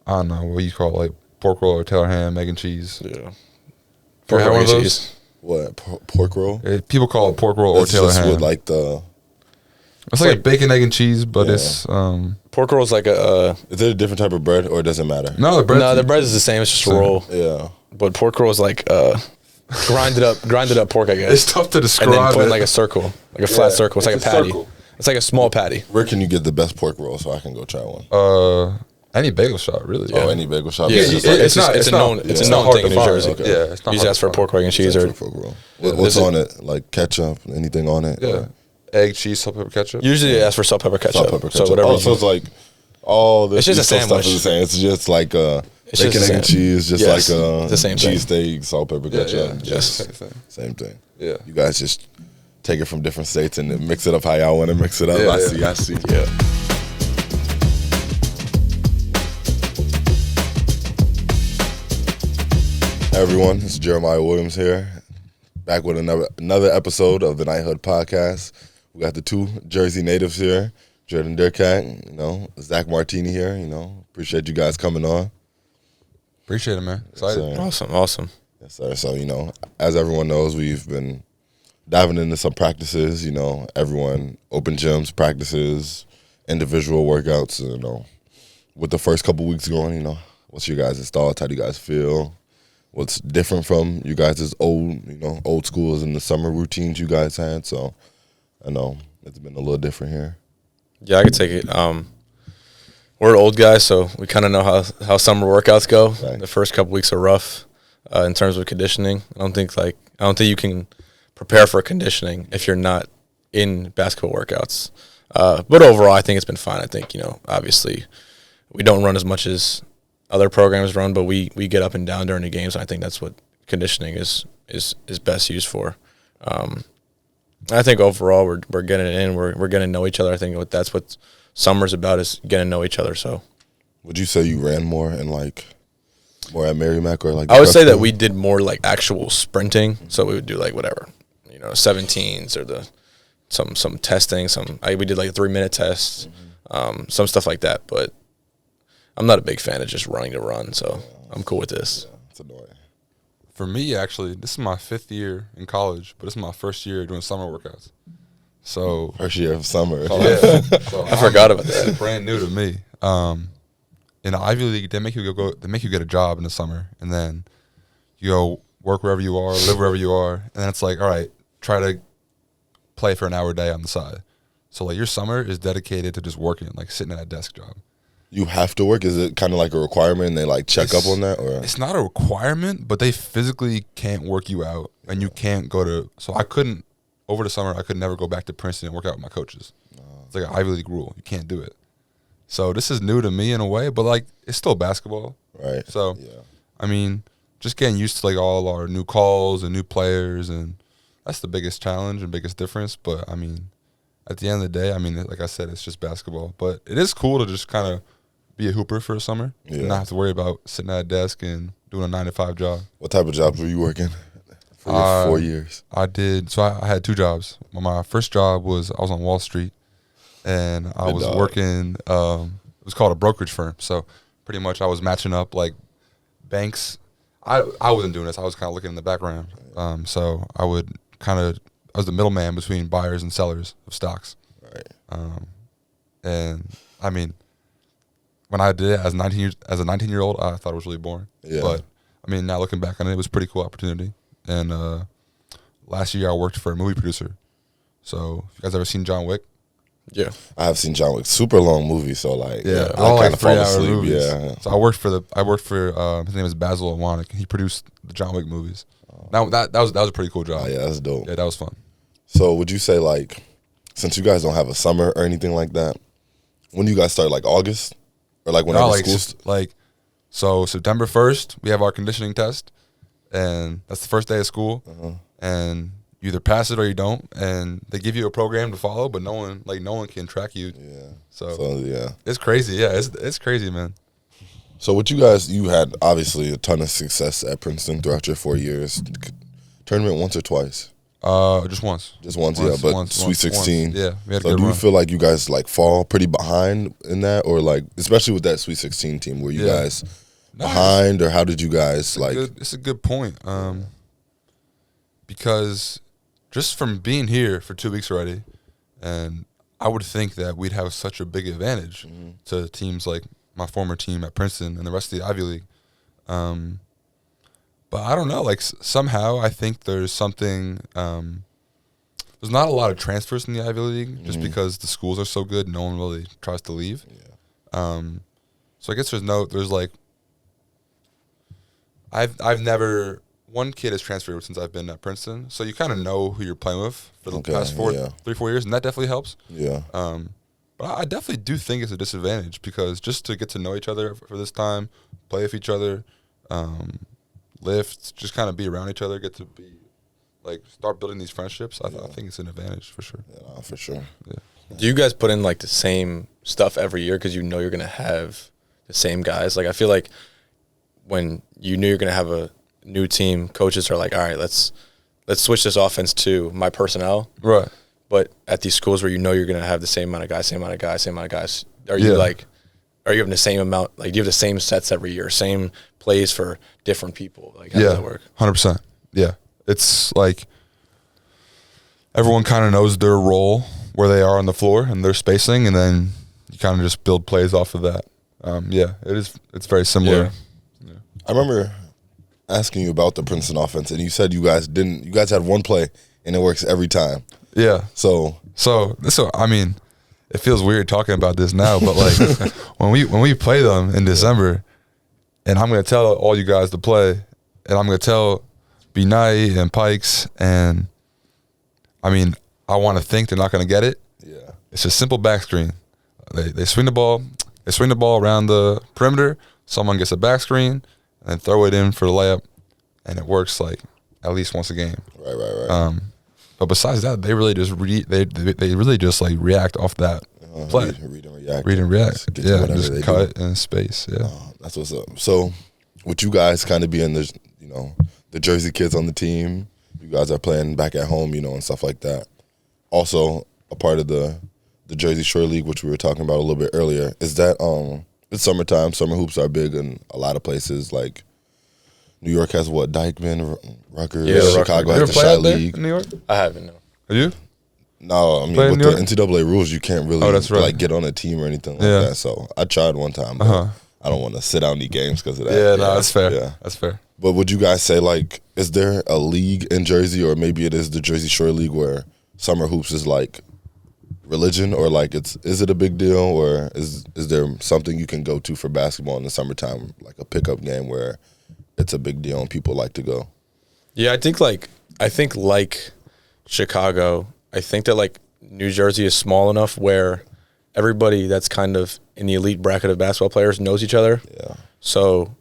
I don't know what you call it, like pork roll or Taylor ham, egg and cheese. Yeah. Pork roll and cheese. What, pork roll? People call it pork roll or Taylor just ham. With like the. It's like a bacon, egg, and cheese, but it's pork roll is like a. Is it a different type of bread or it doesn't matter? No, the bread is the same. It's just a roll. Yeah. But pork roll is like grinded up pork, I guess. It's tough to describe. And then put in like a circle, like a flat circle. It's like a patty. Circle. It's like a small patty. Where can you get the best pork roll so I can go try one? Any bagel shop, really. Oh, any bagel shop. Yeah, it's a known thing in New Jersey. Okay. Yeah, it's not. You just ask for a pork, egg, and cheese or pork roll. What's on it? Like ketchup? Anything on it? Yeah. Egg, cheese, salt, pepper, ketchup. Usually, they ask for salt, pepper, ketchup. Salt, pepper, ketchup. So whatever. So it's like all the. It's just a sandwich. Stuff is the same. It's just like bacon, egg, and cheese. Just like the same cheesesteak, salt, pepper, ketchup. Yeah. Same thing. Yeah. You guys just take it from different states and then mix it up how y'all want to mix it up. I see. Yeah. Hey everyone, it's Jeremiah Williams here, back with another episode of the Knighthood podcast. We got the two Jersey natives here, Jordan Derkack, Zach Martini here. Appreciate you guys coming on. Appreciate it, man. Excited. Yes, Awesome. Yes, sir. So as everyone knows, we've been diving into some practices. Everyone open gyms, practices, individual workouts. With the first couple weeks going, what's your guys' thoughts? How do you guys feel? What's different from you guys' old schools and the summer routines you guys had? So I know it's been a little different here. Yeah, I could take it. We're old guys, so we kind of know how summer workouts go. Right. The first couple weeks are rough in terms of conditioning. I don't think you can prepare for conditioning if you're not in basketball workouts. But overall, I think it's been fine. I think obviously we don't run as much as other programs run, but we get up and down during the games, and I think that's what conditioning is best used for. I think overall we're getting it in. We're getting to know each other. I think that's what summer's about, is getting to know each other. So, would you say you ran more more at Merrimack or I would say that we did more like actual sprinting. So we would do like whatever, 17s or some testing. We did like a 3-minute test, some stuff like that, but I'm not a big fan of just running to run, so I'm cool with this. Yeah, it's annoying. For me, actually, this is my 5th year in college, but this is my first year doing summer workouts. So first year of summer. So I forgot about that. It's brand new to me. In the Ivy League, they make you get a job in the summer, and then you go work wherever you are, live wherever you are, and then it's like, all right, try to play for an hour a day on the side. So like your summer is dedicated to just working, like sitting at a desk job. You have to work? Is it kind of like a requirement and they check up on that? Or it's not a requirement, but they physically can't work you out, and you can't go to. So I couldn't, over the summer, I could never go back to Princeton and work out with my coaches. It's like an Ivy League rule. You can't do it. So this is new to me in a way, but it's still basketball. Right. So, I mean, just getting used to all our new calls and new players, and that's the biggest challenge and biggest difference. But I mean, at the end of the day, like I said, it's just basketball. But it is cool to just kind of be a hooper for the summer and not have to worry about sitting at a desk and doing a 9-to-5 job. What type of jobs were you working for your 4 years? I did. So I had 2 jobs. My first job was I was on Wall Street, and I was working. It was called a brokerage firm. So pretty much I was matching up banks. I wasn't doing this. I was kind of looking in the background. So I was the middleman between buyers and sellers of stocks. Right. And I mean, when I did it as a 19-year-old, I thought it was really boring. Yeah. But I mean, now looking back on it was a pretty cool opportunity. And last year I worked for a movie producer. So, if you guys ever seen John Wick? Yeah, I have seen John Wick. Super long movie, so I kind of fall 3-hour asleep. Movies. Yeah. So I worked for his name is Basil Iwanek. He produced the John Wick movies. That was a pretty cool job. Oh, yeah, that's dope. Yeah, that was fun. So would you say since you guys don't have a summer or anything like that, when do you guys start? August or whenever school? So September 1st we have our conditioning test, and that's the first day of school, and you either pass it or you don't, and they give you a program to follow, but no one can track you. Yeah. So yeah, it's crazy. Yeah, it's crazy, man. So you had obviously a ton of success at Princeton throughout your 4 years. Tournament once or twice? Just once. Just once, yeah. But Sweet 16. Yeah, we had a So good do you run. feel like you guys like fall pretty behind in that, or like especially with that Sweet 16 team, were you guys behind, or how did you guys like? It's a good point. Because just from being here for 2 weeks already, and I would think that we'd have such a big advantage to teams like my former team at Princeton and the rest of the Ivy League. But I don't know. Like somehow, I think there's something. There's not a lot of transfers in the Ivy League just because the schools are so good. No one really tries to leave. Yeah. So I guess there's like. I've never. One kid has transferred since I've been at Princeton, so you kind of know who you're playing with for the past 3-4 years, and that definitely helps. Yeah. But I definitely do think it's a disadvantage because just to get to know each other for this time, play with each other, lift, just kind of be around each other, get to be like start building these friendships. I think it's an advantage for sure. Yeah, for sure. Yeah. Do you guys put in like the same stuff every year because you know you're gonna have the same guys? Like I feel like when you knew you're gonna have a new team, coaches are like, all right, let's switch this offense to my personnel. Right. But at these schools where you know you're going to have the same amount of guys, are you having the same amount, like do you have the same sets every year, same plays for different people? Like how does that work? 100%. Yeah. It's like everyone kind of knows their role, where they are on the floor and their spacing, and then you kind of just build plays off of that. It's very similar. Yeah. I remember asking you about the Princeton offense, and you said you guys had one play and it works every time. Yeah. So I mean, it feels weird talking about this now, but like when we play them in December, and I'm gonna tell all you guys to play, and I'm gonna tell B Knight and Pikes, and I mean, I want to think they're not gonna get it. Yeah. It's a simple back screen. They swing the ball around the perimeter. Someone gets a back screen and throw it in for the layup, and it works like at least once a game. Right. But besides that, they really just they really just like react off that play. Read and react. Read and react. Yeah, just cut and space. Yeah, that's what's up. So, with you guys kind of being the Jersey kids on the team, you guys are playing back at home, and stuff like that. Also, a part of the Jersey Shore League, which we were talking about a little bit earlier, is that it's summertime. Summer hoops are big in a lot of places. Like New York has Dykeman, Rutgers, Chicago has the Shy League. In New York? I haven't. No. Are you? No, I mean with the NCAA rules, you can't really like get on a team or anything like that. So I tried one time, but I don't want to sit out any games because of that. Yeah, no, that's fair. Yeah, that's fair. But would you guys say like, is there a league in Jersey, or maybe it is the Jersey Shore League, where summer hoops is like religion, or like is it a big deal, or is there something you can go to for basketball in the summertime, like a pickup game where it's a big deal and people like to go? Yeah, I think like Chicago, I think that like New Jersey is small enough where everybody that's kind of in the elite bracket of basketball players knows each other. Yeah. So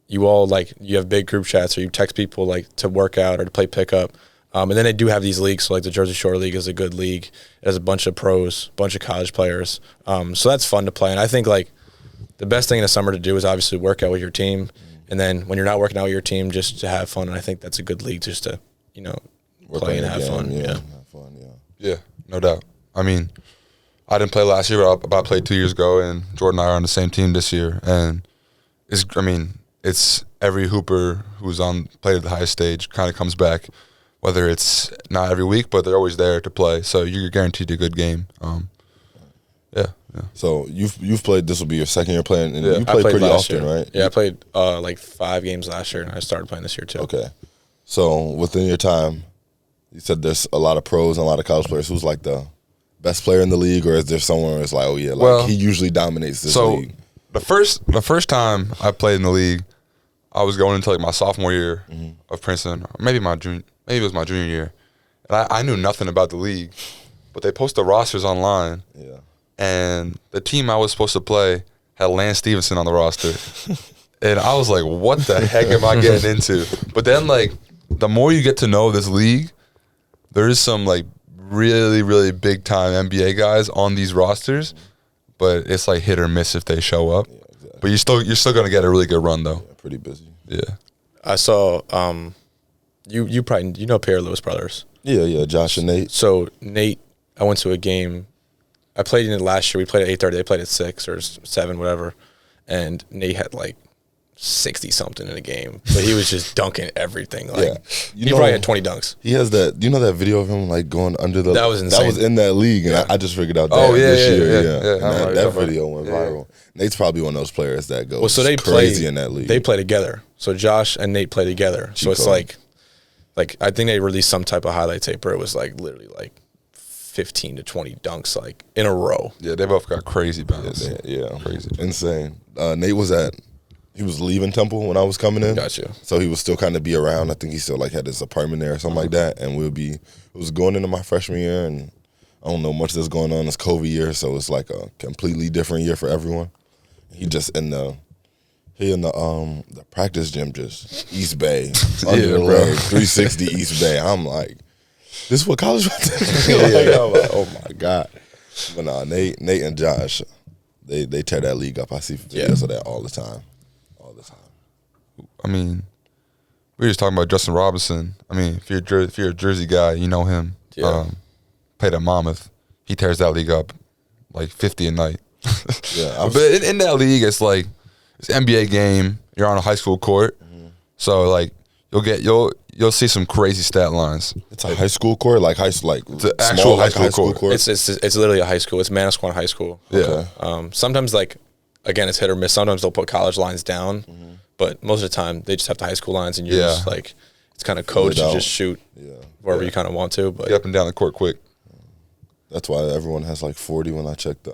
you all you have big group chats, or you text people like to work out or to play pickup. And then they do have these leagues. So like the Jersey Shore League is a good league. It has a bunch of pros, a bunch of college players. So that's fun to play. And I think like the best thing in the summer to do is obviously work out with your team. And then when you're not working out with your team, just to have fun. And I think that's a good league just to, play and have fun. Yeah. Have fun, yeah. Yeah, no doubt. I mean, I didn't play last year, but I played 2 years ago, and Jordan and I are on the same team this year. And it's every hooper who's played at the highest stage kind of comes back, whether it's not every week, but they're always there to play. So you're guaranteed a good game. Yeah. So you've played. This will be your second year playing, and you played pretty often, right? Yeah, I played like 5 games last year, and I started playing this year too. Okay. So within your time, you said there's a lot of pros and a lot of college players. Who's like the best player in the league, or is there someone who's like, he usually dominates this league? The first time I played in the league, I was going into like my sophomore year of Princeton, or maybe it was my junior year, and I knew nothing about the league, but they post the rosters online. Yeah. And the team I was supposed to play had Lance Stevenson on the roster. And I was like, what the heck am I getting into? But then, like, the more you get to know this league, there is some, like, really, really big-time NBA guys on these rosters. But it's, like, hit or miss if they show up. Yeah, exactly. But you're still going to get a really good run, though. Yeah, pretty busy. Yeah. I saw you probably know Pierre Lewis Brothers. Yeah, Josh and Nate. So Nate, I went to a game. I played in it last year. We played at 8:30. They played at 6 or 7, whatever. And Nate had like 60-something in a game. But he was just dunking everything. Like, he probably had 20 dunks. He has that. Do you know that video of him like going under the? That was insane. That was in that league, and I just figured out that this year. And that video went viral. Nate's probably one of those players that goes crazy in that league. They play together. So Josh and Nate play together. So it's like I think they released some type of highlight tape where it was like literally like 15 to 20 dunks like in a row. Yeah, they both got crazy bounce. Yeah, crazy, insane. Nate he was leaving Temple when I was coming in. Gotcha. So he would still kind of be around. I think he still like had his apartment there or something like that. And it was going into my freshman year, and I don't know much that's going on this COVID year, so it's like a completely different year for everyone. He just in the practice gym, just East Bay, under the leg, 360 East Bay. I'm like, this is what college was. I'm like, oh my God. But nah, Nate and Josh, they tear that league up. I see videos of that all the time. I mean, we were just talking about Justin Robinson. I mean, if you're a Jersey guy, you know him. Yeah. Played at Monmouth. He tears that league up like 50 a night. Yeah, but in that league, it's like it's an NBA game. You're on a high school court, so like you'll see some crazy stat lines. It's a high school court, like it's the actual high school court. It's literally a high school. It's Manasquan High School. Yeah. Sometimes again, it's hit or miss. Sometimes they'll put college lines down. But most of the time, they just have the high school lines, and you're just like, it's kind of coached to just shoot wherever you kind of want to. But get up and down the court quick. That's why everyone has like 40 when I check the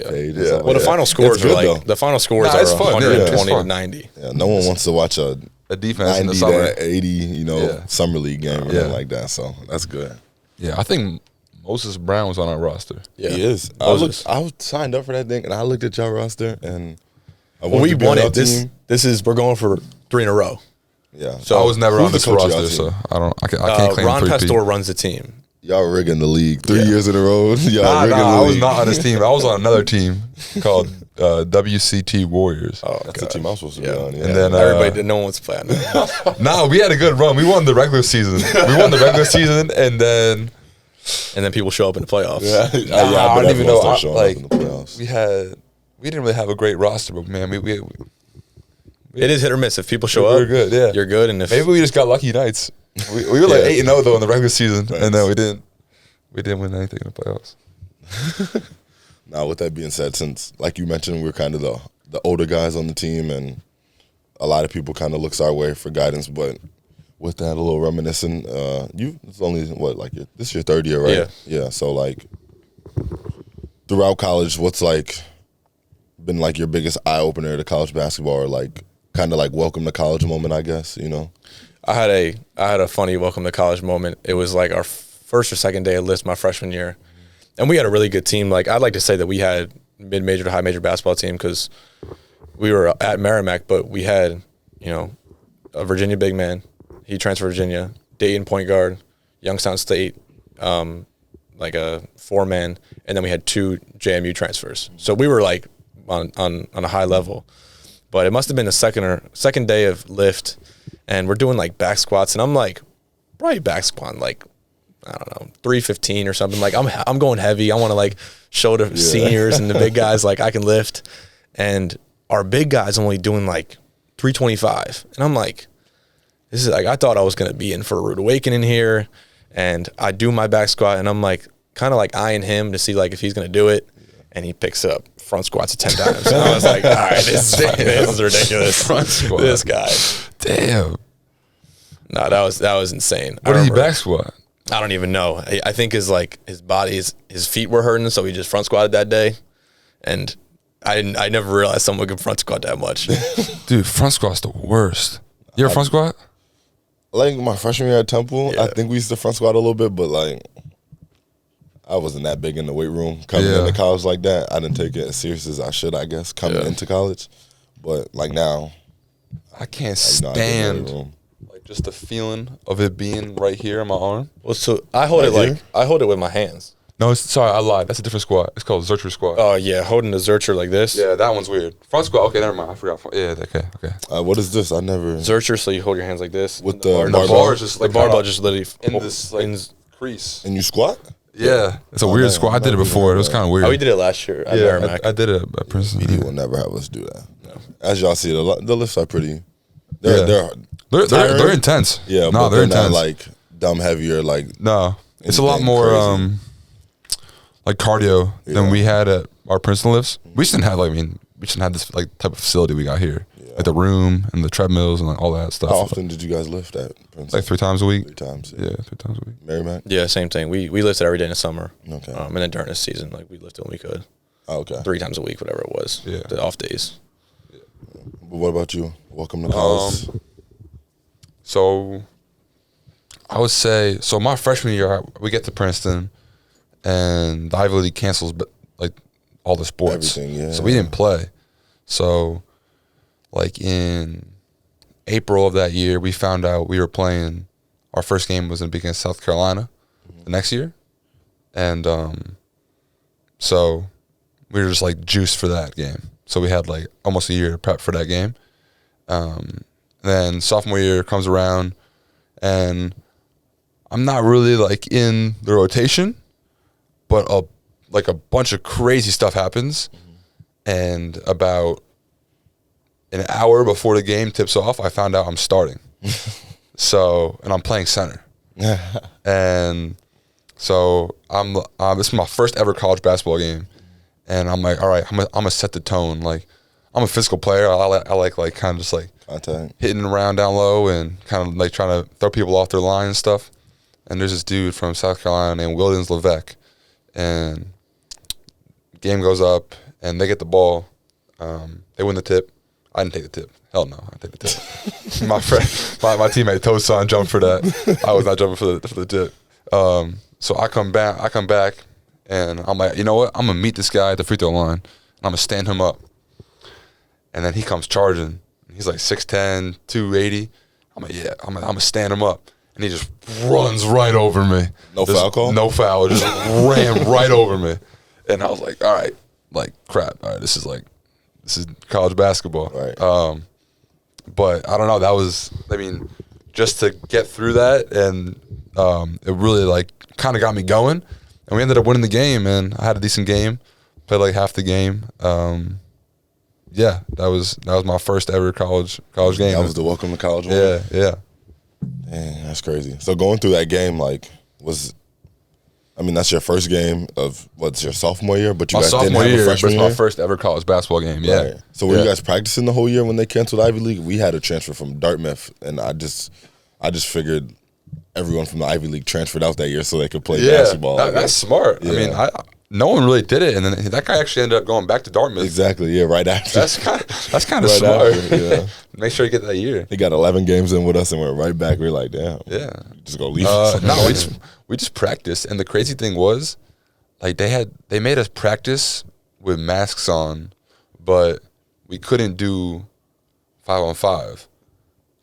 page. Yeah. Well, the final scores are like the final scores are 120 to 90. Yeah, no one wants to watch a defense 90 in the summer. to 80, summer league game or anything like that. So that's good. Yeah, I think Moses Brown was on our roster. Yeah, he is. I was signed up for that thing, and I looked at y'all roster, and we won it. We're going for 3 in a row. Yeah. So I was never on this roster, so I can't claim Ron 3P. Pastor runs the team. Y'all rigging the league 3 years in a row. I was not on this team. I was on another team called WCT Warriors. Oh, that's the team I was supposed to be on. Yeah. And then no one wants to play on that. We had a good run. We won the regular season. And then people show up in the playoffs. Yeah, I don't even know. In the playoffs. We didn't really have a great roster, but man, it is hit or miss. If people show up, we're good. Yeah, you're good. And if maybe we just got lucky nights. We were like 8-0 though in the regular season, and then we didn't win anything in the playoffs. Now, with that being said, since like you mentioned, we're kind of the older guys on the team, and a lot of people kind of looks our way for guidance. But with that, a little reminiscent. It's only this is your third year, right? Yeah. Yeah. So like throughout college, what's like been like your biggest eye opener to college basketball, or like kind of like welcome to college moment, I guess, I had a funny welcome to college moment. It was like our first or second day of list my freshman year, and we had a really good team. Like I'd like to say that we had mid-major to high-major basketball team because we were at Merrimack, but we had a Virginia big man. He transferred to Virginia. Dayton point guard, Youngstown State, like a 4-man, and then we had 2 JMU transfers. So we were like on a high level. But it must have been the second day of lift, and we're doing like back squats, and I'm like probably back squatting like I don't know 315 or something. Like I'm going heavy. I want to like show the seniors and the big guys like I can lift, and our big guys only doing like 325, and I'm like, this is like I thought I was gonna be in for a rude awakening here, and I do my back squat, and I'm like kind of like eyeing him to see like if he's gonna do it. And he picks up front squats 10 times. And I was like, all right, this is ridiculous. Front squat. This guy. Damn. No, that was insane. What did he back squat? I don't even know. I think his body, his feet were hurting, so he just front squatted that day. And I never realized someone could front squat that much. Dude, front squat's the worst. You ever front squat? Like my freshman year at Temple, I think we used to front squat a little bit, but like I wasn't that big in the weight room coming into college like that. I didn't take it as serious as I should, I guess, coming into college. But like now, I can't stand like just the feeling of it being right here in my arm. Well, so I hold it with my hands. No, sorry, I lied. That's a different squat. It's called Zercher squat. Oh yeah, holding the Zercher like this. Yeah, that one's weird. Front squat. Okay, never mind. I forgot. Yeah, okay. What is this? I never. Zercher, so you hold your hands like this with the bar is just like the barbell just literally in this like crease. And you squat? Yeah, it's a weird squat. I did it before. It was kind of weird. Oh, we did it last year at Merrimack. I did it at Princeton. BD will never have us do that. No. As y'all see, the lifts are pretty. They're intense. Yeah, no, but they're intense. not like dumb heavier. Like no, it's a lot more like cardio than we had at our Princeton lifts. We just didn't have we just had this like type of facility we got here, like the room and the treadmills and like all that stuff. How often did you guys lift at Princeton? Like 3 times a week. 3 times. Yeah, 3 times a week. Merrimack. Yeah, same thing. We lifted every day in the summer. Okay. And then during the season, like we lifted when we could. Oh, okay. 3 times a week, whatever it was. Yeah. The off days. Yeah. But what about you? Welcome to college. So I would say, my freshman year, we get to Princeton, and the Ivy League cancels, like all the sports. Everything, yeah. So we didn't play. So, like in April of that year, we found out we were playing. Our first game was against South Carolina the next year, and so we were just like juiced for that game. So we had like almost a year to prep for that game. Then sophomore year comes around, and I'm not really like in the rotation, but a bunch of crazy stuff happens, and about an hour before the game tips off, I found out I'm starting. And I'm playing center, and so this is my first ever college basketball game, and I'm like, all right, I'm gonna set the tone. Like, I'm a physical player. I like kind of just like Contact. hitting around down low and kind of like trying to throw people off their line and stuff. And there's this dude from South Carolina named Williams Levesque, and game goes up and they get the ball. They win the tip. I didn't take the tip. Hell no, I didn't take the tip. my my teammate Tosan jumped for that. I was not jumping for the tip. So I come back, and I'm like, you know what? I'm gonna meet this guy at the free throw line, and I'm gonna stand him up. And then he comes charging. He's like 6'10", 280. I'm like, yeah, I'm gonna stand him up. And he just runs right over me. No foul call? No foul. Just ran right over me. And I was like, all right, like crap. All right, this is college basketball. Right. But I don't know. That was, just to get through that, and it really like kind of got me going. And we ended up winning the game, and I had a decent game. Played like half the game. Yeah, that was my first ever college game. That was the welcome to college one? Yeah. Dang, that's crazy. So going through that game, like, that's your first game of what's your sophomore year, but you guys didn't have a freshman year? My first ever college basketball game. Yeah. Right. So were you guys practicing the whole year when they canceled Ivy League? We had a transfer from Dartmouth, and I just figured everyone from the Ivy League transferred out that year so they could play basketball. That's smart. Yeah. No one really did it, and then that guy actually ended up going back to Dartmouth. Exactly. Yeah. Right after. That's kind of smart. After, yeah. Make sure you get that year. He got 11 games in with us, and went right back. We were like, damn. Yeah. Just go leave. Us. No, we just practiced, and the crazy thing was, like they made us practice with masks on, but we couldn't do 5-on-5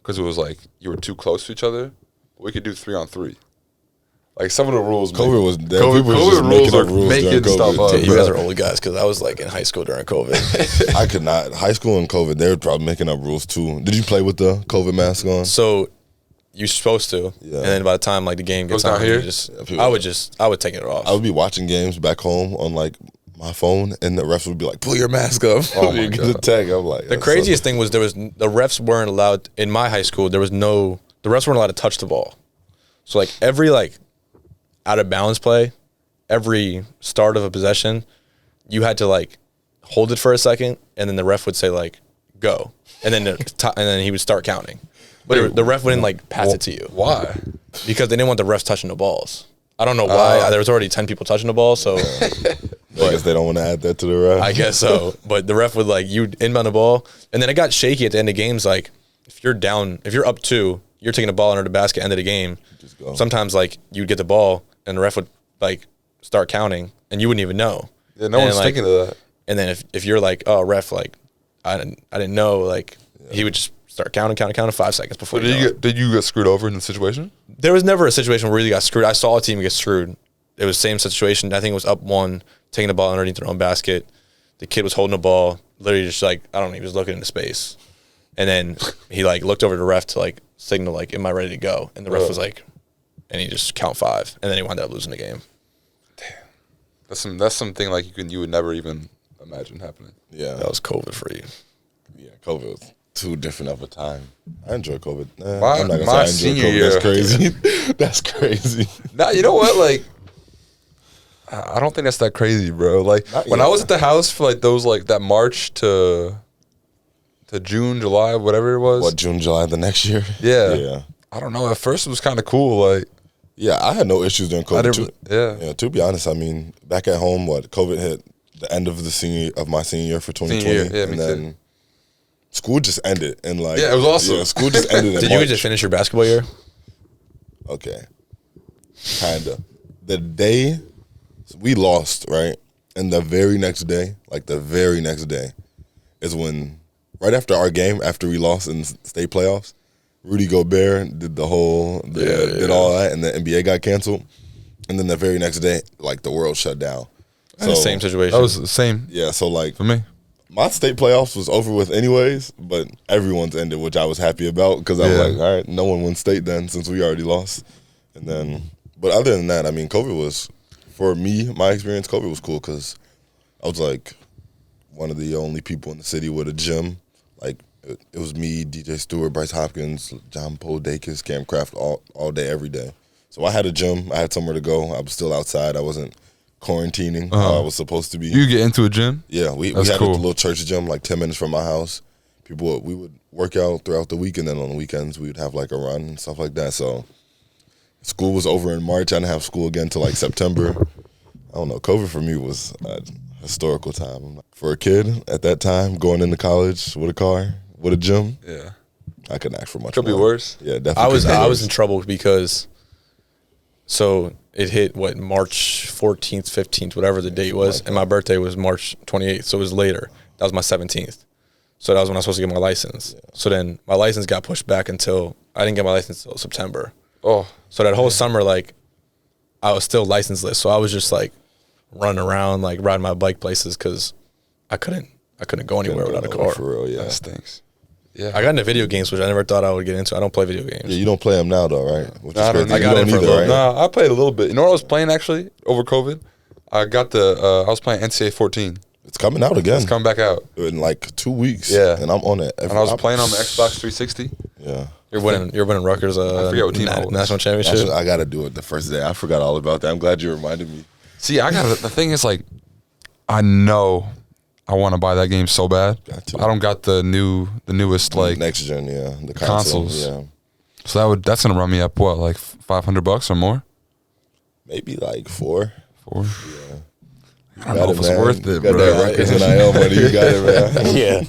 because it was like you were too close to each other. We could do 3-on-3. Like some of the rules, COVID was there. COVID rules are making stuff up. You guys are old guys because I was like in high school during COVID. I could not. High school and COVID, they were probably making up rules too. Did you play with the COVID mask on? So you're supposed to, and then by the time like the game gets down here, I would take it off. I would be watching games back home on like my phone, and the refs would be like, "Pull your mask up." Oh my you get God. the tag. I'm like, the craziest thing was the refs weren't allowed in my high school. The refs weren't allowed to touch the ball. So like every out of bounds play, every start of a possession, you had to like hold it for a second, and then the ref would say like go, and then he would start counting. But the ref wouldn't like pass it to you. Why? Because they didn't want the refs touching the balls. I don't know why. There was already 10 people touching the ball, so I guess they don't want to add that to the ref. I guess so. But the ref would like you inbound the ball, and then it got shaky at the end of games. Like if you're up 2, you're taking the ball under the basket end of the game. Just go. Sometimes like you'd get the ball, and the ref would like start counting, and you wouldn't even know. Yeah, no one's thinking of that. And then if you're like, oh, ref, like I didn't know, like he would just start counting 5 seconds before. Did you get screwed over in the situation? There was never a situation where we got screwed. I saw a team get screwed. It was the same situation. I think it was up 1, taking the ball underneath their own basket. The kid was holding the ball, literally just like, I don't know, he was looking into space. And then he like looked over to the ref to like signal like, am I ready to go? And the ref was like, and he just count 5, and then he wound up losing the game. That's something like you would never even imagine happening. Yeah, That was COVID for you. yeah. COVID was too different of a time. I enjoy COVID. My I'm not gonna say I enjoy senior COVID. year- That's crazy. That's crazy. Nah, you know what? Like, I don't think that's that crazy, bro. Like when I was at the house for like those like that March to June, July, whatever it was. What, June, July the next year? Yeah. Yeah. I don't know. At first, it was kind of cool. Like, Yeah, I had no issues during I COVID. didn't. Too. Yeah. Yeah, to be honest, I mean, back at home, COVID hit the end of my senior year for 2020, Senior year, yeah, and me then too. school just ended, and like, Yeah, it was awesome. Yeah, school just ended. In Did you March. just finish your basketball year? Okay, kinda. The day we lost, right, and the very next day, is when right after our game, after we lost in state playoffs, Rudy Gobert did the whole, did all that, and the NBA got canceled. And then the very next day, like, the world shut down. So, Same situation. That was the same yeah, so, like, for me. my state playoffs was over with anyways, but everyone's ended, which I was happy about because I was like, all right, no one won state then since we already lost. And then, but other than that, I mean, COVID was, for me, my experience, COVID was cool because I was, like, one of the only people in the city with a gym. Like, it was me, DJ Stewart, Bryce Hopkins, John Poe, Dacus, Cam Kraft all day, every day. So I had a gym. I had somewhere to go. I was still outside. I wasn't quarantining how I was supposed to be. You get into a gym? Yeah, we That's had cool. a little church gym like 10 minutes from my house. We would work out throughout the week, and then on the weekends we would have like a run and stuff like that. So school was over in March. I didn't have school again until like September. I don't know. COVID for me was a historical time. For a kid at that time, going into college with a car, with a gym, Yeah. I couldn't ask for much Could be more. worse. Yeah, definitely. I was could be I was worse. in trouble because so it hit March 14th, 15th, whatever the date was, and my birthday was March 28th, so it was later. That was my 17th. So that was when I was supposed to get my license. Yeah. So then my license got pushed back until I didn't get my license until September. Oh. So that whole summer, like, I was still licenseless. So I was just like running around, like riding my bike places because I couldn't go anywhere without a car. For real, yeah. That stinks. Yeah. I got into video games, which I never thought I would get into. I don't play video games. Yeah, you don't play them now though, right? Which Nah, I don't crazy. either. You I got it for a little right? Nah, I played a little bit. You know what I was playing actually over COVID? I got I was playing NCAA 14. It's coming out again. It's coming back out. In like 2 weeks. Yeah. And I'm on it. And I was playing on the Xbox 360. Yeah. You're winning Rutgers I forget what team I was. national championship. Actually, I got to do it the first day. I forgot all about that. I'm glad you reminded me. See, the thing is like, I know I want to buy that game so bad. Got to. I don't got the newest like Next gen, yeah. The console, consoles. yeah. So that's gonna run me up what, like $500 or more? Maybe like 4. 4? Yeah. I don't know if it's worth it, You got bro. that Rutgers NIL money. You got it, man. Yeah.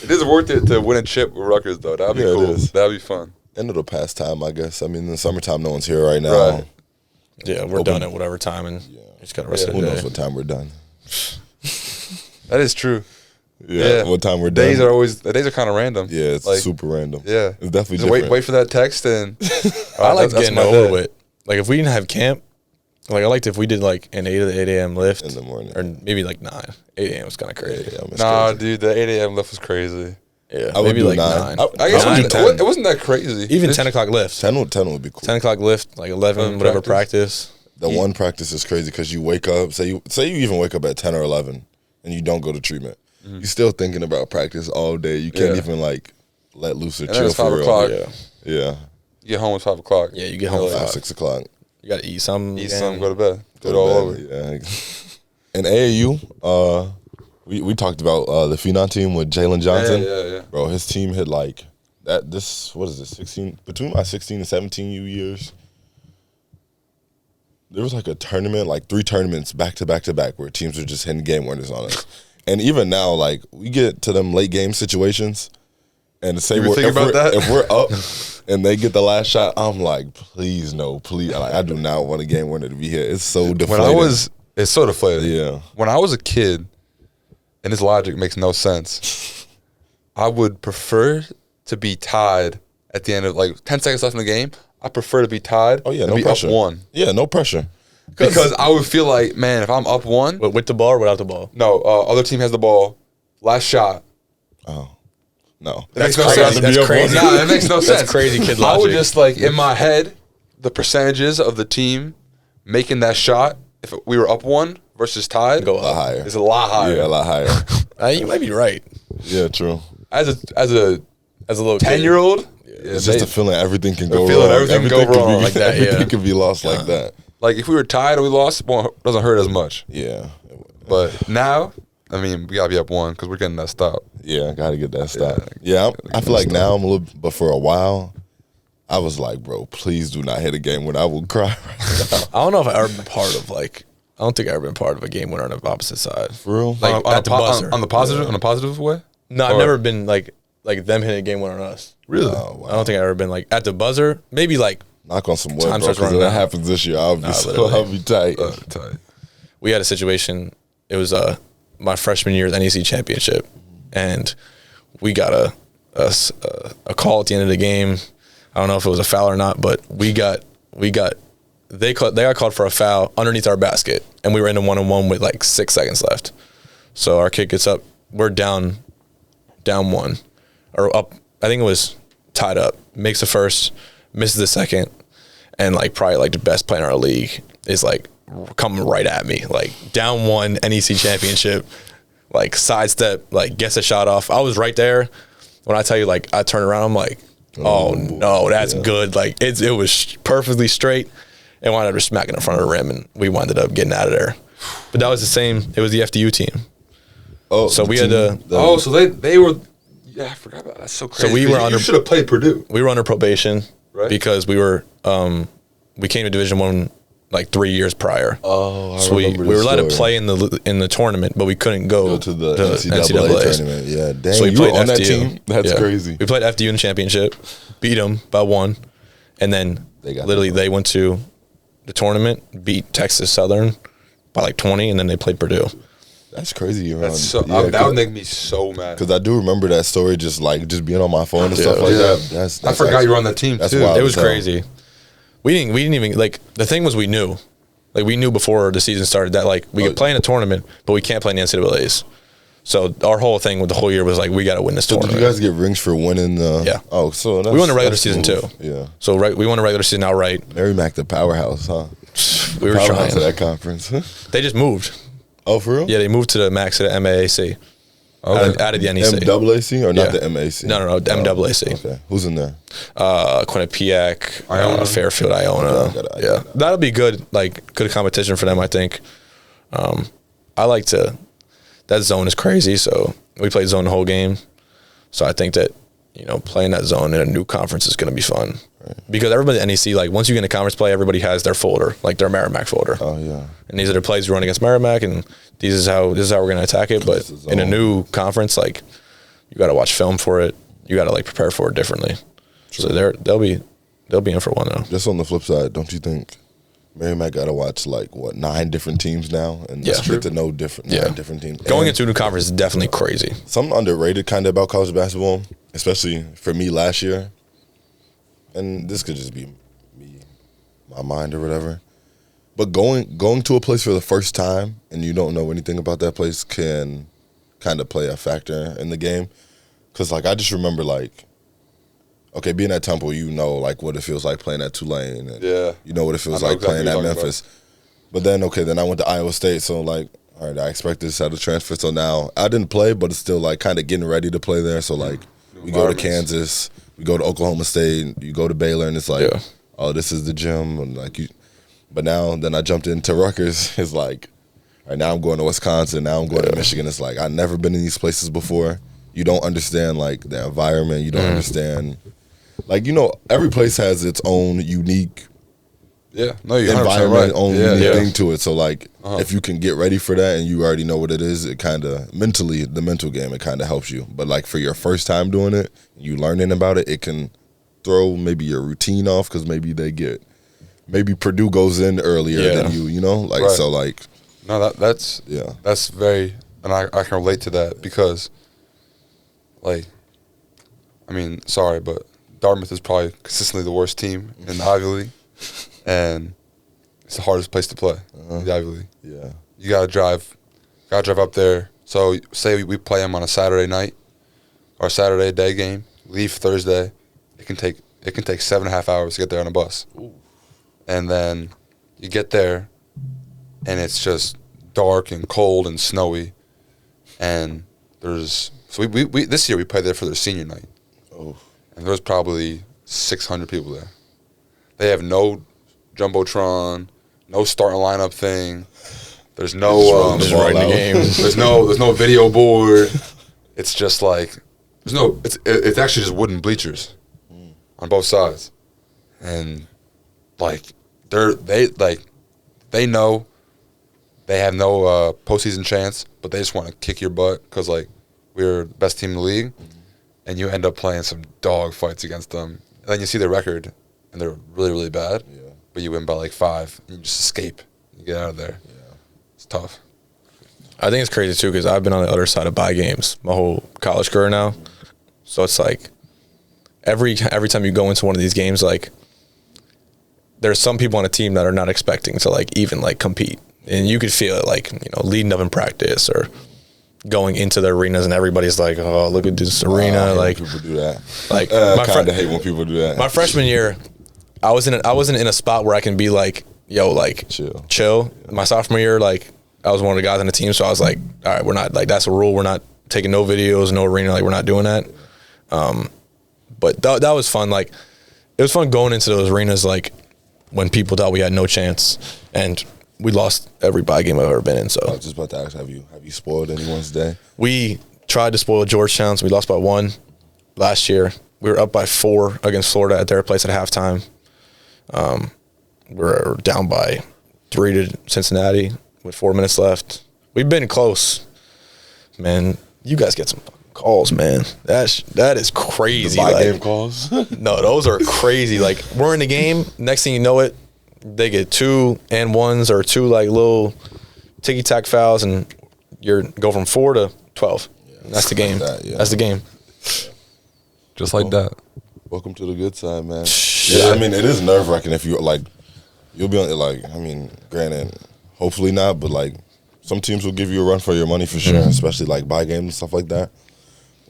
It is worth it to win a chip with Rutgers though. That'd be Yeah, it cool. is. That'd be fun. And it'll pass time, I guess. I mean, in the summertime, no one's here right now. Right. Yeah, we're done at whatever time, and just got the rest of Who the knows day. what time we're done? That is true. Yeah. What time we're done? The days are kind of random. Yeah, it's like, super random. Yeah, It's definitely just different. wait for that text and I like that's getting my over day. with. Like if we didn't have camp, like I liked if we did like an 8 to 8 a.m. lift In the morning. or maybe like 9. 8 a.m. was kind of crazy. Yeah, it's Nah, crazy. dude, the 8 a.m. lift was crazy. Yeah, I would maybe do like 9. 9. I guess Nine, it 10. wasn't that crazy. Even It's- 10 o'clock lift. 10 would be cool. 10 o'clock lift, like 11, whatever practice. The one practice is crazy because you wake up, say you even wake up at 10 or 11 and you don't go to treatment. You're still thinking about practice all day. You can't Yeah. even like let loose or And then chill it's for 5 real. o'clock. Yeah. Yeah. You get home at 5 o'clock. Yeah, you get home at 5, 5. 6 o'clock. You got to eat something. Eat again. some, go to bed. Do it Go all to over. bed. Yeah. In AAU, we talked about the Phenom team with Jalen Johnson. Yeah. Bro, his team had like that. What is it? 16 between my 16 and 17 years. There was like a tournament, like 3 tournaments back to back to back, where teams were just hitting game winners on us. And even now, like we get to them late game situations, and say You ever think about that? if we're up and they get the last shot, I'm like, please no, please. Like, I do not want a game winner to be here. It's so deflating. It's so deflated. Yeah. When I was a kid, and this logic makes no sense, I would prefer to be tied at the end of like 10 seconds left in the game. I prefer to be tied. Oh yeah, and no be pressure. up 1. Yeah, no pressure. Because I would feel like, man, if I'm up 1, With the ball or without the ball? no, other team has the ball, last shot. Oh no, That makes no crazy. sense. That's crazy. Nah, that makes no sense. That's crazy kid I would logic. just like in my head the percentages of the team making that shot if we were up 1 versus tied Go A lot higher. is a lot higher. Yeah, a lot higher. You might be right. Yeah, true. As a little 10-year-old, It's just a feeling everything can go feeling wrong. everything can go wrong like that, Everything yeah. can be lost like that. like if we were tied and we lost, it doesn't hurt as much. Yeah. But now, I mean, we gotta be up 1 because we're getting that stop. Yeah, I gotta get that stop. Yeah, I feel like now I'm a little, but for a while, I was like, bro, please do not hit a game when I will cry right now. I don't know if I've ever been part of I don't think I've ever been part of a game winner on the opposite side. For real? Like at the buzzer. On the positive way? No, I've never been like them hitting a game winner on us. Really? Oh, wow. I don't think I've ever been like at the buzzer. Maybe like Knock on some wood, Time bro, starts because if running that out. happens this year, I'll be literally. I'll be tight. Tight. we had a situation. It was my freshman year's NEC championship, and we got a call at the end of the game. I don't know if it was a foul or not, but they got called for a foul underneath our basket, and we were in a 1-on-1 with like 6 seconds left. So our kid gets up. We're down 1 or up. I think it was tied up. Makes the first, misses the second, and like probably like the best player in our league is like coming right at me, like down 1 NEC championship, like sidestep, like gets a shot off. I was right there. When I tell you, like I turn around, I'm like, oh no, that's good. Like it was perfectly straight, and wound up just smacking in front of the rim, and we wound up getting out of there. But that was the same. It was the FDU team. Oh, So we had to. So they were. Yeah, I forgot about that. That's so crazy. So we were You should have played Purdue. We were under probation, Right. because we came to Division I like 3 years prior. Oh, I So we remember were this allowed to story. play in the tournament, but we couldn't go to the NCAA tournament. Yeah, dang, So we you were played on that FDU. team? That's Yeah. crazy. We played FDU in the championship, beat them by 1, and then they went to the tournament, beat Texas Southern by like 20, and then they played Purdue. That's crazy. That's so, that would make me so mad. Because I do remember that story, just being on my phone and stuff like that. That's I forgot you were on that team too. wild It was as hell. crazy. We didn't even like, the thing was we knew before the season started that like we could play in a tournament, but we can't play in the NCAAs. So our whole thing with the whole year was like, we got to win this So tournament. did you guys get rings for winning the? Yeah. Oh, so that's, We won the regular that's season smooth. too. Yeah. So we won the regular season outright. Merrimack, the powerhouse, huh? We were Powerhouse trying. of that conference. They just moved. Oh, for real? Yeah, they moved to the max at the MAAC. Out of the NEC. MAAC or not Yeah. the MAC? No, MAAC. Okay. Who's in there? Quinnipiac, Iona, Fairfield, Iona. Okay, I got it. That'll be good. Like good competition for them, I think. I like to. That zone is crazy, so we played zone the whole game. So I think that playing that zone in a new conference is going to be fun, because everybody at NEC, like once you get into conference play, everybody has their folder, like their Merrimack folder. Oh yeah. And these are the plays we run against Merrimack, and this is how we're going to attack it. But in a new conference, like you got to watch film for it. You got to like prepare for it differently. True. So they'll be in for one though. Just on the flip side, don't you think Merrimack got to watch 9 different teams now and just get to know 9 different teams? Going into a new conference is definitely crazy. Something underrated kind of about college basketball, especially for me last year, and this could just be me, my mind or whatever, but going to a place for the first time and you don't know anything about that place can kind of play a factor in the game. Because I just remember being at Temple, what it feels like playing at Tulane, and you know what it feels like playing at Memphis. But then then I went to Iowa State, so all right, I expect this out of transfer. So now I didn't play, but it's still kind of getting ready to play there. So we go to Kansas, we go to Oklahoma State, you go to Baylor, and it's oh, this is the gym, and But then I jumped into Rutgers. It's all right, now I'm going to Wisconsin, now I'm going to Michigan. It's I've never been in these places before. You don't understand the environment. You don't understand. Every place has its own unique environment, own unique thing to it. So if you can get ready for that and you already know what it is, it kind of mentally, the mental game, it kind of helps you. But for your first time doing it, you learning about it, it can throw maybe your routine off because maybe maybe Purdue goes in earlier than you, Right. So No, that's very, and I can relate to that because sorry, but Dartmouth is probably consistently the worst team in the Ivy League, and it's the hardest place to play in the Ivy League. Yeah. You gotta drive up there. So say we play them on a Saturday night or Saturday day game, leave Thursday. It can take 7.5 hours to get there on a bus. Ooh. and then you get there, and it's just dark and cold and snowy, and we this year we played there for their senior night, and there's probably 600 people there. They have no jumbotron, no starting lineup thing. There's no there's no video board. It's just like it's actually just wooden bleachers on both sides, and like they know they have no postseason chance, but they just want to kick your butt because like we're the best team in the league, and you end up playing some dog fights against them. And then you see their record, and they're really, really bad. Yeah. But you win by like 5, and you just escape. You get out of there. Yeah. It's tough. I think it's crazy too because I've been on the other side of buy games my whole college career now. So it's like every time you go into one of these games, like there's some people on a team that are not expecting to like even like compete, and you could feel it like leading up in practice or going into the arenas, and everybody's like, "Oh, look at this arena!" Like people do that. Like I kind of hate when people do that. My freshman year, I wasn't in a spot where I can be like, "Yo, like chill." Yeah. My sophomore year, like I was one of the guys on the team, so I was like, "All right, we're not like that's a rule. We're not taking no videos, no arena. Like we're not doing that." But that was fun. Like it was fun going into those arenas, like when people thought we had no chance, and we lost every buy game I've ever been in. So I was just about to ask, have you spoiled anyone's day? We tried to spoil Georgetown, so we lost by 1 last year. We were up by 4 against Florida at their place at halftime. We're down by 3 to Cincinnati with 4 minutes left. We've been close. Man, you guys get some calls, man. That is crazy. The buy game calls? No, those are crazy. Like, we're in the game. Next thing you know it, they get 2 and 1s or 2 like little ticky-tack fouls, and you go from 4 to 12. Yeah, that's the game. That's the game. Just like that. Welcome to the good side, man. Yeah, I mean, it is nerve-wracking if you like. You'll be on like. I mean, granted, hopefully not, but like some teams will give you a run for your money for sure, especially like buy games and stuff like that.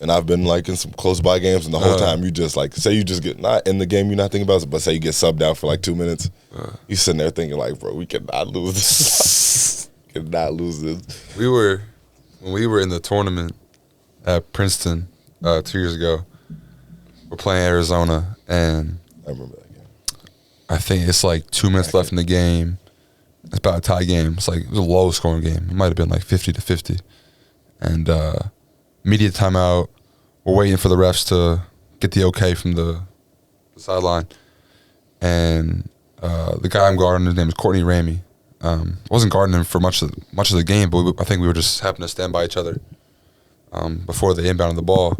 And I've been like in some close buy games, and the whole time you just like say you just get not in the game you're not thinking about it, but say you get subbed out for like 2 minutes, you sitting there thinking like, bro, we cannot lose this. Cannot lose this. When we were in the tournament at Princeton 2 years ago, we're playing Arizona, and I remember that game. I think it's like 2 minutes left in the game. It's about a tie game. It was a low scoring game. It might have been like 50-50, and immediate timeout. We're waiting for the refs to get the okay from the sideline, and the guy I'm guarding, his name is Courtney Ramey. I wasn't guarding him for much of the game, but I think we were just happening to stand by each other before they inbounded the ball.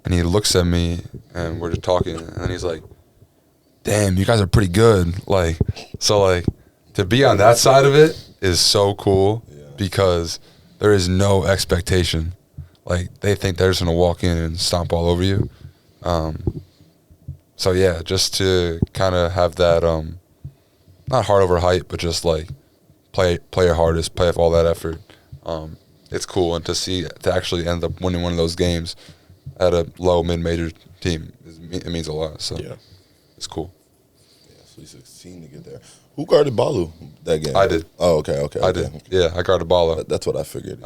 And he looks at me, and we're just talking, and he's like, "Damn, you guys are pretty good." Like, so like to be on that side of it is so cool because there is no expectation. Like, they think they're just going to walk in and stomp all over you. So, yeah, just to kind of have that, not heart over height, but just, like, play your hardest, play with all that effort. It's cool. And to actually end up winning one of those games at a low, mid-major team, it means a lot. So, it's cool. Yeah, so you 16 to get there. Who guarded Balu that game? I did. Oh, okay. I did. Yeah, I guarded Balu. That's what I figured.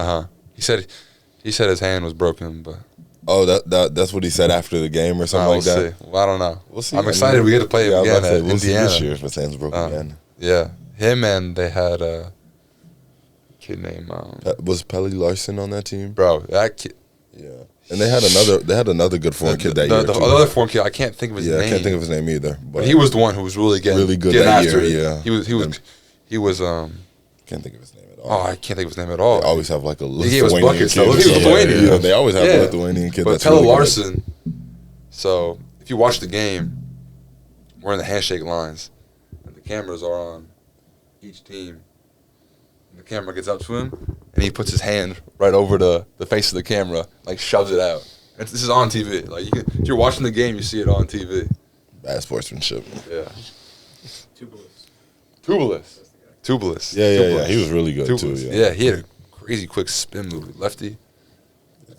He said his hand was broken, but that's what he said after the game or something like that. See. Well, I don't know. We'll see. I'm excited we get to play him again at we'll Indiana see this year if his hand's broken again. Yeah, him, and they had a kid named was Pelly Larson on that team, bro. That kid. Yeah, and they had another good foreign kid that year. The other foreign kid, I can't think of his name. I can't think of his name either. But he was the one who was really good that after year. it. Yeah, he was can't think of his name at all. Oh, I can't think of his name at all. They always have like a Lithuanian kid. He was Lithuanian. Yeah, they always have a Lithuanian kid. But Pelly Larson. So if you watch the game, we're in the handshake lines, and the cameras are on each team. And the camera gets up to him, and he puts his hand right over the face of the camera, like shoves it out. This is on TV. Like if you're watching the game, you see it on TV. Bad sportsmanship. Yeah. Tubelis. Yeah. He was really good too. Yeah, he had a crazy quick spin move, lefty.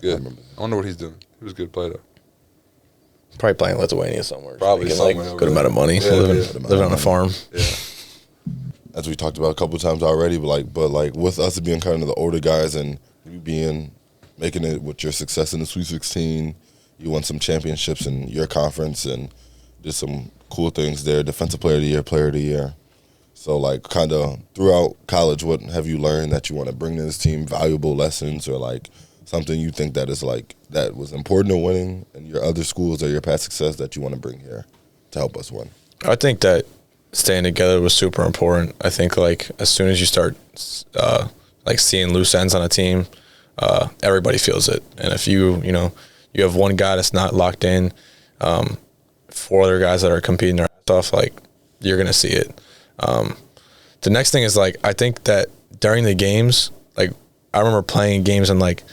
Good. I wonder what he's doing. He was a good player though. Probably playing in Lithuania somewhere. Probably making somewhere like over good amount of money. Living on a farm. Yeah. As we talked about a couple of times already, but with us being kind of the older guys and you making it with your success in the Sweet 16, you won some championships in your conference and did some cool things there, Defensive Player of the Year, Player of the Year. So, like, kind of throughout college, what have you learned that you want to bring to this team, valuable lessons or, like, something you think that is, like, that was important to winning in your other schools or your past success that you want to bring here to help us win? I think that staying together was super important. I think, like, as soon as you start, like, seeing loose ends on a team, everybody feels it. And if you have one guy that's not locked in, 4 other guys that are competing their ass off, like, you're going to see it. The next thing is, like, I think that during the games, like, I remember playing games and, like,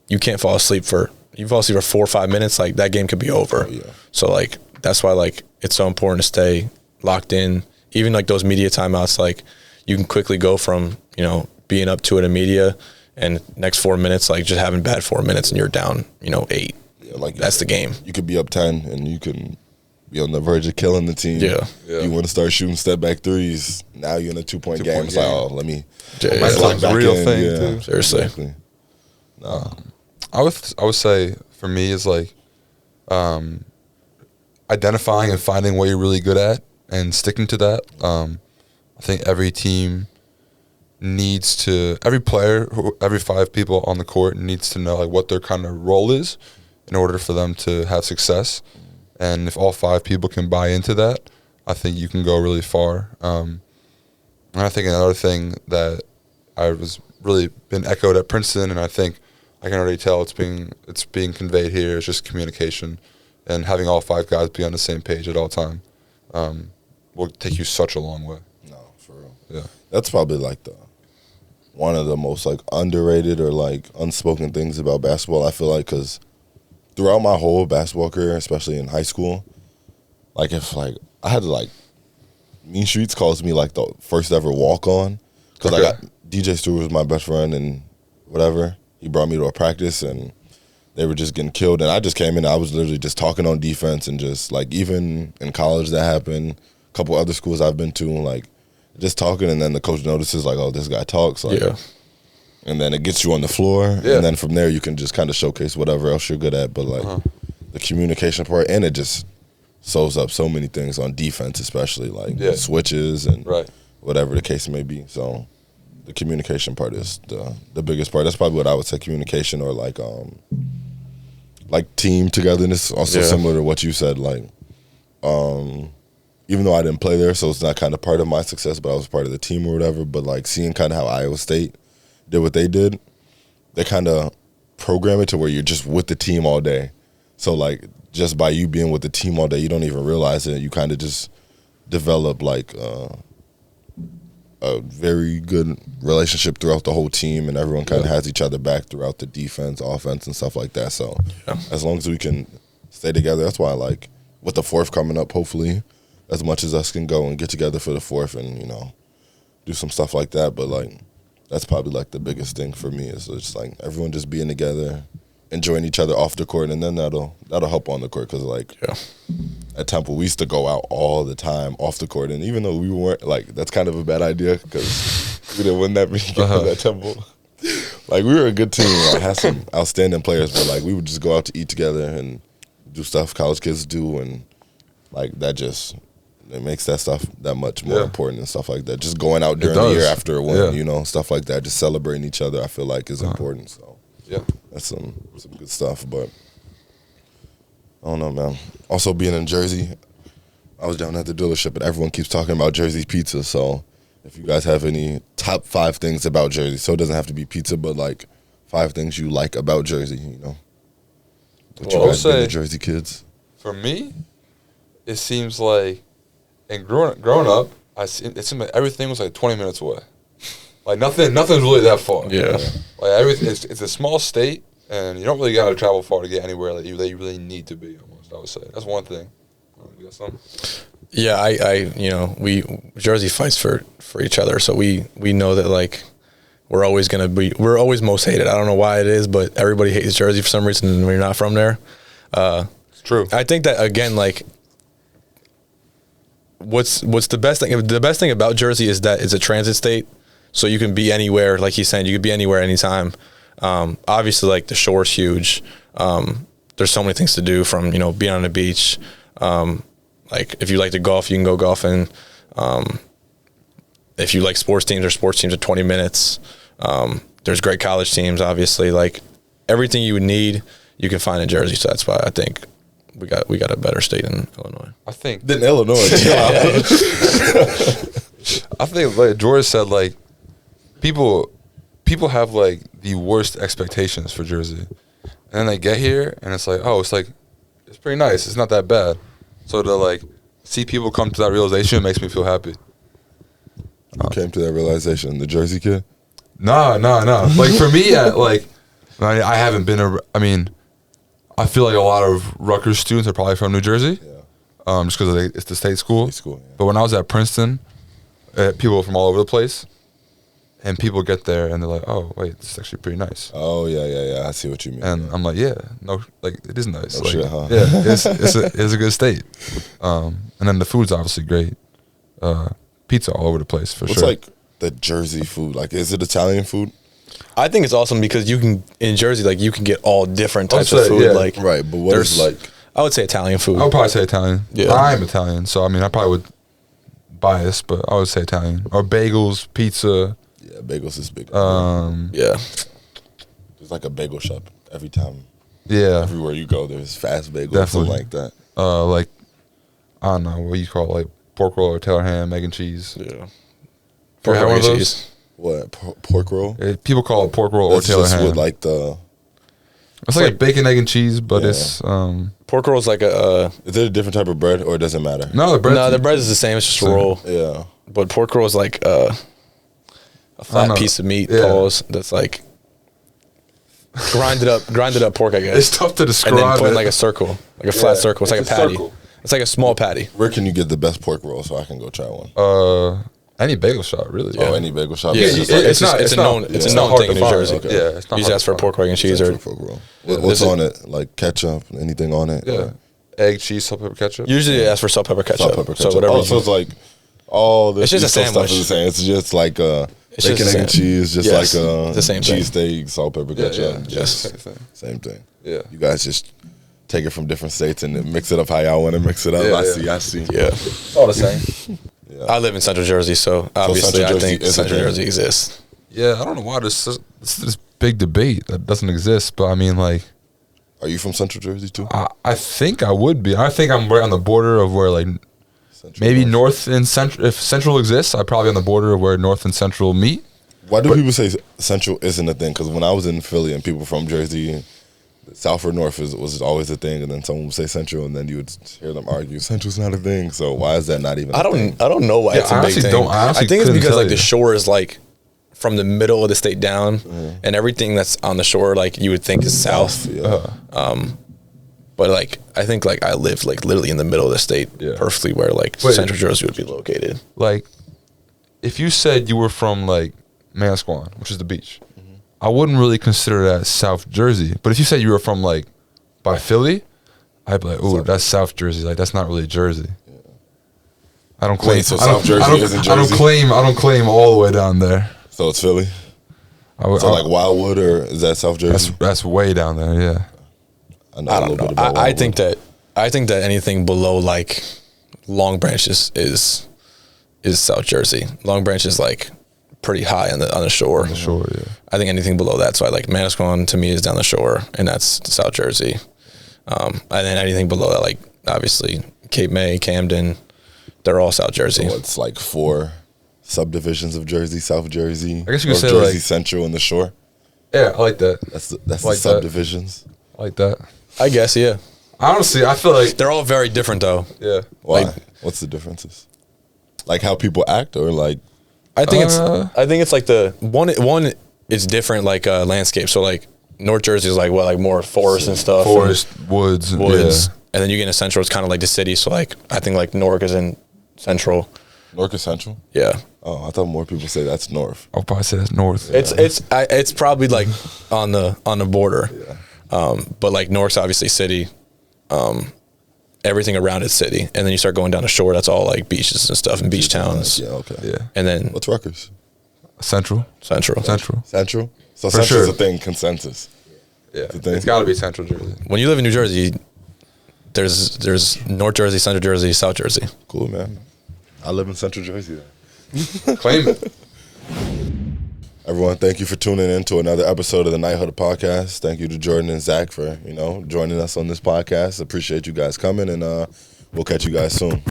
you fall asleep for 4 or 5 minutes, like, that game could be over. Oh, yeah. So, like, that's why, like, it's so important to stay locked in. Even, like, those media timeouts, like, you can quickly go from, being up 2 in a media and next 4 minutes, like, just having bad 4 minutes and you're down, 8. Yeah, like that's the game. You could be up 10 and you can be on the verge of killing the team. Yeah. You want to start shooting step back threes. Now you're in a 2-point game. It's like, oh, let me. That's like the real thing, too. Seriously. Exactly. No. I would say for me is like identifying and finding what you're really good at and sticking to that. I think every team every player, every 5 people on the court needs to know like what their kind of role is in order for them to have success. And if all 5 people can buy into that, I think you can go really far. And I think another thing that I was really been echoed at Princeton, and I think I can already tell it's being conveyed here, is just communication and having all 5 guys be on the same page at all time will take you such a long way. No, for real. Yeah, that's probably like one of the most like underrated or like unspoken things about basketball. I feel like because throughout my whole basketball career, especially in high school, like if like I had to like Mean Streets calls me like the first ever walk on because I got DJ Stewart was my best friend and whatever. He brought me to a practice and they were just getting killed and I just came in. I was literally just talking on defense and just like even in college that happened. A couple other schools I've been to, like just talking, and then the coach notices like, oh, this guy talks, like, and then it gets you on the floor, and then from there you can just kind of showcase whatever else you're good at. But like the communication part, and it just sews up so many things on defense, especially like switches and whatever the case may be. So the communication part is the biggest part. That's probably what I would say, communication or like team togetherness. Also similar to what you said, like even though I didn't play there, so it's not kind of part of my success, but I was part of the team or whatever. But like seeing kind of how Iowa State did what they did, they kind of program it to where you're just with the team all day. So like just by you being with the team all day, you don't even realize it. You kind of just develop like a very good relationship throughout the whole team, and everyone kind of has each other back throughout the defense, offense, and stuff like that. So as long as we can stay together, that's why like with the 4th coming up, hopefully as much as us can go and get together for the 4th and, do some stuff like that. But, like, that's probably, like, the biggest thing for me is just, like, everyone just being together, enjoying each other off the court, and then that'll help on the court because, like, at Temple, we used to go out all the time off the court. And even though we weren't, like, that's kind of a bad idea because we didn't win that many games at Temple. Like, we were a good team. Like, had some outstanding players, but, like, we would just go out to eat together and do stuff college kids do, and, like, that just – it makes that stuff that much more important and stuff like that. Just going out during the year after a win, stuff like that. Just celebrating each other, I feel like is important. So that's some good stuff. But I don't know, man. Also being in Jersey, I was down at the dealership and everyone keeps talking about Jersey pizza. So if you guys have any top 5 things about Jersey, so it doesn't have to be pizza, but like 5 things you like about Jersey, What you guys been to Jersey kids? For me, it seems like. And growing up, it seemed like everything was like 20 minutes away. Like nothing's really that far. Yeah. Like everything, it's a small state, and you don't really got to travel far to get anywhere that you really need to be. Almost, I would say that's one thing. You got something? Yeah, we Jersey fights for each other, so we know that like we're always most hated. I don't know why it is, but everybody hates Jersey for some reason, and we're not from there. It's true. I think that again, like, what's the best thing? The best thing about Jersey is that it's a transit state, so you can be anywhere. Like he's saying, you could be anywhere anytime. Obviously, like the shore's huge. There's so many things to do, from being on the beach. Like if you like to golf, you can go golfing. If you like sports teams, there's sports teams at 20 minutes. There's great college teams, obviously. Like everything you would need, you can find in Jersey. So that's why I think we got a better state in Illinois. I think Than Illinois. I think like George said, like people have like the worst expectations for Jersey, and then they get here and it's like, oh, it's pretty nice. It's not that bad. So to like see people come to that realization makes me feel happy. You came to that realization, the Jersey kid? No. Like for me, I haven't been I feel like a lot of Rutgers students are probably from New Jersey. Yeah. Just because it's the state school. Yeah. But when I was at Princeton, people from all over the place, and people get there and they're like, "Oh, wait, this is actually pretty nice." Oh yeah. I see what you mean. And I'm like, "Yeah, no, like it is nice. No like, shit, huh? Yeah, it's a good state." And then the food's obviously great. Pizza all over the place for What's sure. like the Jersey food? Like, is it Italian food? I think it's awesome because you can in Jersey, like you can get all different types I'd of say, food. yeah. Like Right, but what is like? I would say Italian food. I would probably say Italian. Yeah. I'm Italian, so I mean, I probably would bias, but I would say Italian or bagels, pizza. Yeah, bagels is big. Yeah. There's like a bagel shop every time. Yeah, Everywhere you go, there's fast bagels, Definitely. something like that. like I don't know what you call it, like pork roll or tailor ham, egg and cheese. Yeah. You ever had one of those? cheese. What, pork roll? People call it pork roll or That's tailor just ham. with like the. It's like a bacon, egg, and cheese, but Yeah. it's Pork roll is like a Is it a different type of bread or it doesn't matter? no, the bread. no. The bread is the same. It's just a roll. Yeah. But pork roll is like a know. flat piece of meat. Yeah. Pause. That's like grinded up pork, I guess. It's tough to describe. And then put in it. like a circle, like a flat circle. It's like a it's a patty. circle. It's like a small patty. Where can you get the best pork roll so I can go try one? Any bagel shop, really. Oh, any bagel shop. Yeah, It's just it's like- a known hard thing in to New find. Jersey. Okay. Yeah, it's not You hard just ask to for find. pork, egg, and cheese, or Central pork roll. What's on it? Like ketchup? Anything on it? Yeah, egg, cheese, salt, pepper, ketchup. usually they ask for salt, pepper, ketchup. Salt, pepper, ketchup. So whatever. Oh, so it's like all the It's just a East Coast sandwich. Stuff is the same. It's just like just bacon, the egg, and same. cheese. Just Yes, like it's the same thing. cheesesteak, salt, pepper, ketchup. Yes. Same thing. Yeah. You guys just take it from different states and then mix it up how y'all want to mix it up. Yeah, I see. Yeah. It's all the same. I live in Central Jersey, so obviously Central I think Jersey is a Central thing. Jersey exists. Yeah, I don't know why there's this big debate that doesn't exist, but I mean, like, Are you from Central Jersey too? I think I would be. I think I'm right on the border of where, like, Central maybe Jersey. North and Central. If Central exists, I'm probably on the border of where North and Central meet. Why do people say Central isn't a thing? Because when I was in Philly and people from Jersey, South or North was always a thing, and then someone would say Central, and then you would hear them argue Central's not a thing. So why is that not even? I a thing? don't know why Yeah, it's a I big honestly thing. don't- I honestly I think it's couldn't because tell like you. the shore is like from the middle of the state down, and everything that's on the shore like you would think is south. Yeah. But like I think like I live like literally in the middle of the state, Yeah. perfectly where like Wait. Central Jersey would be located. Like, if you said you were from like Manasquan, which is the beach, I wouldn't really consider that South Jersey. But if you said you were from like by Philly, I'd be like, ooh, that's South Jersey. Like, that's not really Jersey. I don't claim. Wait, so I don't- South Jersey I don't- isn't I don't Jersey? claim. I don't claim all the way down there. So it's Philly. I would, So like Wildwood, or is that South Jersey? that's way down there. Yeah. I know I a don't little know. bit about I Wildwood. think that anything below like Long Branch is South Jersey. Long Branch is like pretty high on the shore. Sure. Yeah. I think anything below that's why like Manasquan to me is down the shore, and that's South Jersey. And then anything below that, like obviously Cape May, Camden, they're all South Jersey. So it's like 4 subdivisions of Jersey: South Jersey, I guess you could North say, Jersey, like- Central, and the Shore. Yeah, I like that. That's Like the that. subdivisions. I like that. I guess, yeah. Honestly, I feel like They're all very different though. yeah. Why? Like- What's the differences? Like how people act, or like I think Uh, it's like the one is different like landscape. So like North Jersey is like like more forest and stuff. Forest, woods, and woods. Yeah. And then you get into Central, it's kind of like the city. So like I think like Newark is in Central. North or Central? Yeah. Oh, I thought more people say that's North. I'll probably say that's north. It's probably like on the border. But like Newark's obviously city, everything around its city, and then you start going down the shore. That's all like beaches and stuff and beach towns. Yeah, okay. Yeah. And then What's Rutgers? Central. Central. Central? So For Central's sure. a thing, consensus. Yeah. a thing. It's got to be Central Jersey. When you live in New Jersey, there's North Jersey, Central Jersey, South Jersey. Cool, man. I live in Central Jersey then. Claim it. Everyone, thank you for tuning in to another episode of the Knighthood podcast. Thank you to Jordan and Zach for, joining us on this podcast. Appreciate you guys coming, and we'll catch you guys soon.